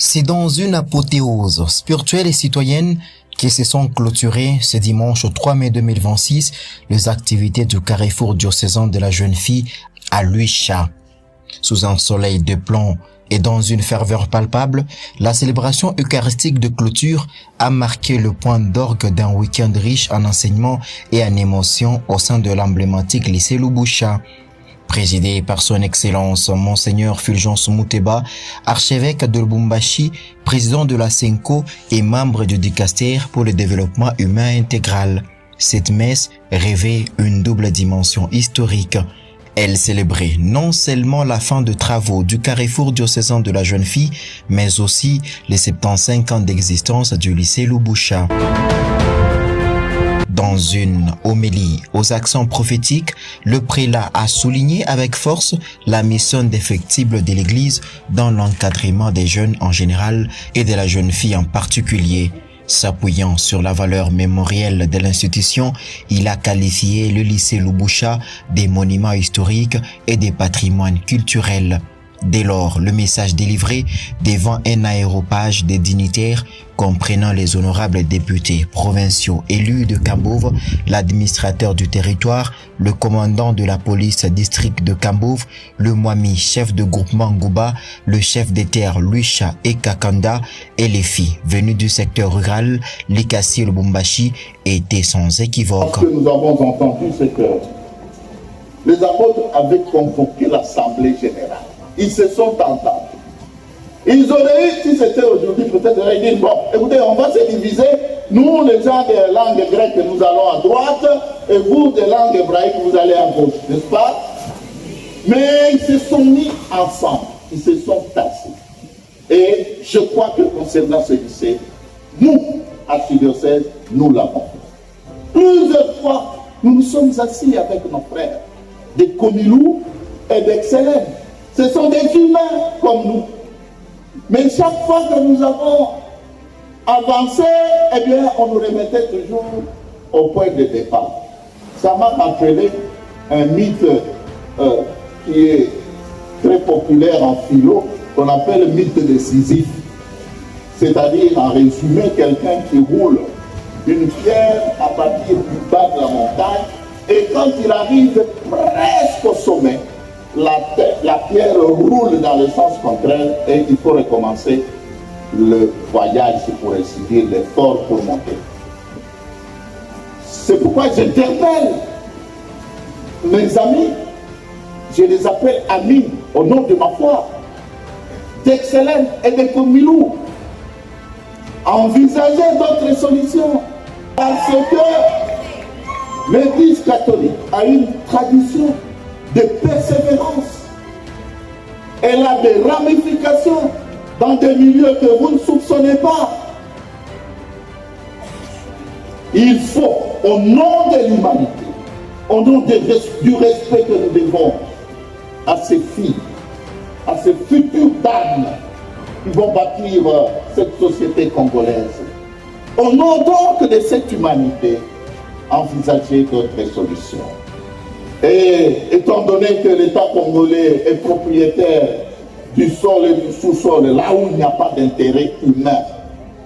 C'est dans une apothéose spirituelle et citoyenne qui se sont clôturées ce dimanche 3 mai 2026 les activités du carrefour diocésain de la jeune fille à Luicha. Sous un soleil de plomb et dans une ferveur palpable, la célébration eucharistique de clôture a marqué le point d'orgue d'un week-end riche en enseignements et en émotions au sein de l'emblématique lycée Lubusha. Présidé par son Excellence Monseigneur Fulgence Mouteba, archevêque de Lubumbashi, président de la SENCO et membre du Dicaster pour le développement humain intégral. Cette messe revêt une double dimension historique. Elle célébrait non seulement la fin de travaux du carrefour diocésain de la jeune fille, mais aussi les 75 ans d'existence du lycée Lubusha. Dans une homélie aux accents prophétiques, le prélat a souligné avec force la mission défectible de l'Église dans l'encadrement des jeunes en général et de la jeune fille en particulier. S'appuyant sur la valeur mémorielle de l'institution, il a qualifié le lycée Lubusha des monuments historiques et des patrimoines culturels. Dès lors, le message délivré devant un aéropage des dignitaires comprenant les honorables députés provinciaux élus de Kambouve, l'administrateur du territoire, le commandant de la police district de Kambouve, le Mwami chef de groupement Ngouba, le chef des terres Luicha et Kakanda et les filles venues du secteur rural, Likasi Lubumbashi étaient sans équivoque. Ce que nous avons entendu, c'est que les apôtres avaient convoqué l'assemblée générale. Ils se sont entendus. Ils auraient eu, si c'était aujourd'hui, peut-être auraient dit, bon, écoutez, on va se diviser. Nous, les gens des langues grecques, nous allons à droite, et vous, des langues hébraïques, vous allez à gauche, n'est-ce pas? Mais ils se sont mis ensemble, ils se sont tassés. Et je crois que concernant ce lycée, nous, archidiocèse, nous l'avons fait. Plusieurs fois, nous nous sommes assis avec nos frères, des Comilou et d'Excellence. Ce sont des humains comme nous. Mais chaque fois que nous avons avancé, eh bien, on nous remettait toujours au point de départ. Ça m'a rappelé un mythe qui est très populaire en philo, qu'on appelle le mythe de Sisyphe. C'est-à-dire, en résumé, quelqu'un qui roule une pierre à partir du bas de la montagne, et quand il arrive presque au sommet, la pierre roule dans le sens contraire et il faut recommencer le voyage, pour ainsi dire, l'effort pour monter. C'est pourquoi j'interpelle mes amis, je les appelle amis au nom de ma foi, d'Excellence et de Comilou, à envisager d'autres solutions. Parce que l'Église catholique a une tradition de persévérance. Elle a des ramifications dans des milieux que vous ne soupçonnez pas. Il faut, au nom de l'humanité, au nom du respect que nous devons à ces filles, à ces futures dames qui vont bâtir cette société congolaise, au nom donc de cette humanité, envisager d'autres solutions. Et étant donné que l'État congolais est propriétaire du sol et du sous-sol, là où il n'y a pas d'intérêt humain,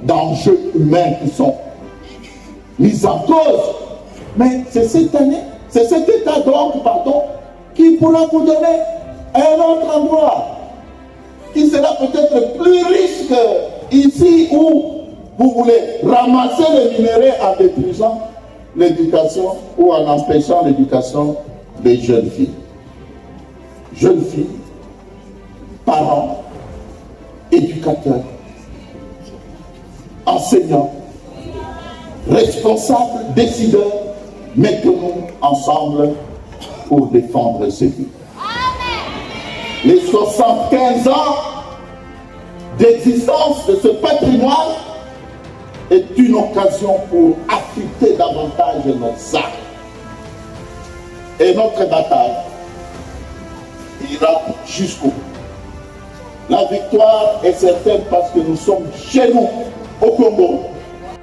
d'enjeux humains qui sont mis en cause, mais c'est cette année, c'est cet État donc, pardon, qui pourra vous donner un autre endroit, qui sera peut-être plus riche que ici où vous voulez ramasser les minéraux en détruisant l'éducation ou en empêchant l'éducation des jeunes filles. Jeunes filles, parents, éducateurs, enseignants, responsables, décideurs, mettons-nous ensemble pour défendre ce but. Les 75 ans d'existence de ce patrimoine est une occasion pour affûter davantage nos armes. Et notre bataille ira jusqu'au bout. La victoire est certaine parce que nous sommes chez nous, au Congo.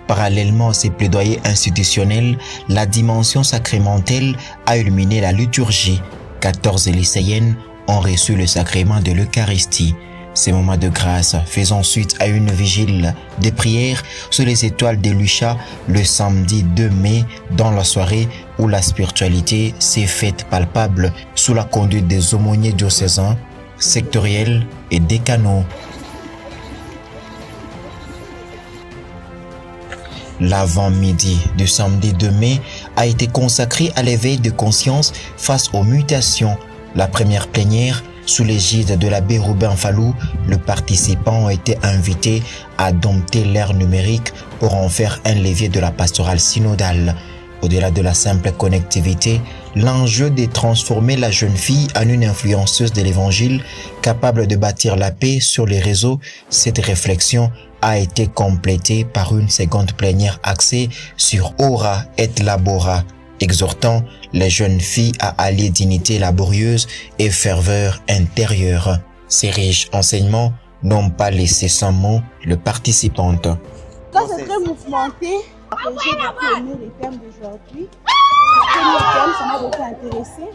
Parallèlement à ces plaidoyers institutionnels, la dimension sacramentelle a illuminé la liturgie. 14 lycéennes ont reçu le sacrement de l'Eucharistie. Ces moments de grâce faisant suite à une vigile de prière sous les étoiles de Lucha le samedi 2 mai dans la soirée où la spiritualité s'est faite palpable sous la conduite des aumôniers diocésains, sectoriels et décanaux. L'avant-midi du samedi 2 mai a été consacré à l'éveil de conscience face aux mutations. La première plénière, sous l'égide de l'abbé Robin Fallou, les participants ont été invités à dompter l'ère numérique pour en faire un levier de la pastorale synodale. Au-delà de la simple connectivité, l'enjeu de transformer la jeune fille en une influenceuse de l'évangile capable de bâtir la paix sur les réseaux, cette réflexion a été complétée par une seconde plénière axée sur Ora et Labora, exhortant les jeunes filles à allier dignité laborieuse et ferveur intérieure. Ces riches enseignements n'ont pas laissé sans mot le participante. Ça c'est très mouvementé. J'ai beaucoup aimé les thèmes d'aujourd'hui. Le premier thème, ça m'a beaucoup intéressé.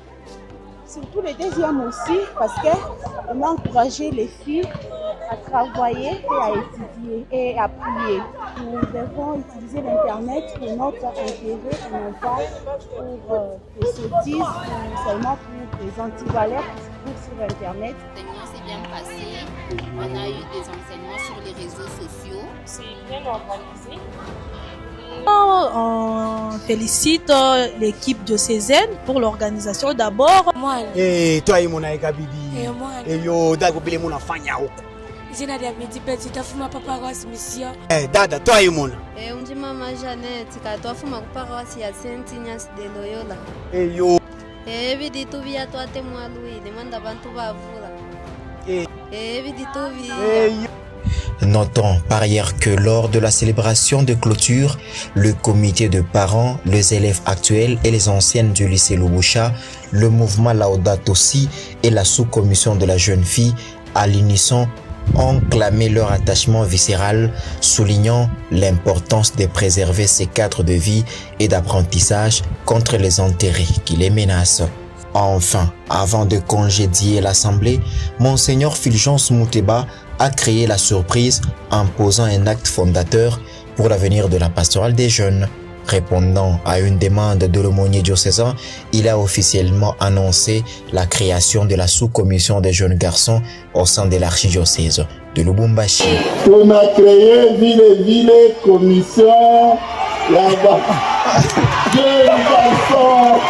Surtout le deuxième aussi, parce qu'on a encouragé les filles à travailler et à étudier et à prier. Nous devons utiliser l'Internet pour notre intérêt et non pas pour des sottises ou seulement pour des antivaleurs qui se trouvent sur Internet. L'enseignement s'est bien passé. On a eu des enseignements sur les réseaux sociaux. C'est bien organisé. On félicite l'équipe diocésaine pour l'organisation d'abord. Toi et mon Ekabidi. Et yo dada kubile muna fanya huko. Jina dia Medipeti tafuma papa kwa simisia. Dada toi et mon. Unji mama Janet katwafuma kupaka wasi ya Saint Ignace de Loyola. Yo. Vidi tuvia twate mwaluide manda bantu bavula. Vidi tuvia. Notons par ailleurs que lors de la célébration de clôture, le comité de parents, les élèves actuels et les anciennes du lycée Lubusha, le mouvement Laudato Si et la sous-commission de la jeune fille, à l'unisson, ont clamé leur attachement viscéral, soulignant l'importance de préserver ces cadres de vie et d'apprentissage contre les intérêts qui les menacent. Enfin, avant de congédier l'Assemblée, Monseigneur Fulgence Mouteba a créé la surprise en posant un acte fondateur pour l'avenir de la pastorale des jeunes. Répondant à une demande de l'aumônier diocésain, il a officiellement annoncé la création de la sous-commission des jeunes garçons au sein de l'archidiocèse de Lubumbashi. On a créé ville commission là-bas. Jeunes garçons.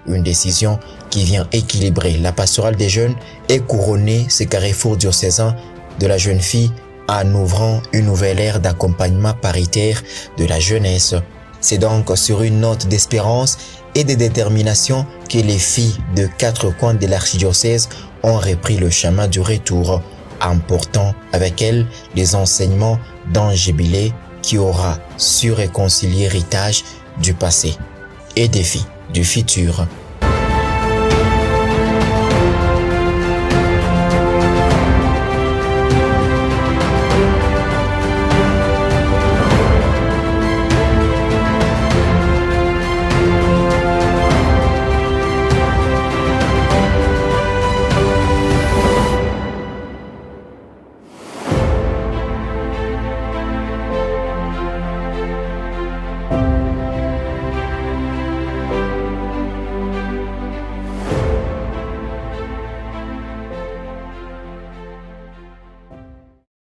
Une décision qui vient équilibrer la pastorale des jeunes et couronner ce carrefour diocésain de la jeune fille en ouvrant une nouvelle ère d'accompagnement paritaire de la jeunesse. C'est donc sur une note d'espérance et de détermination que les filles de 4 coins de l'archidiocèse ont repris le chemin du retour, emportant avec elles les enseignements d'un jubilé qui aura su réconcilier héritage du passé et défi du futur.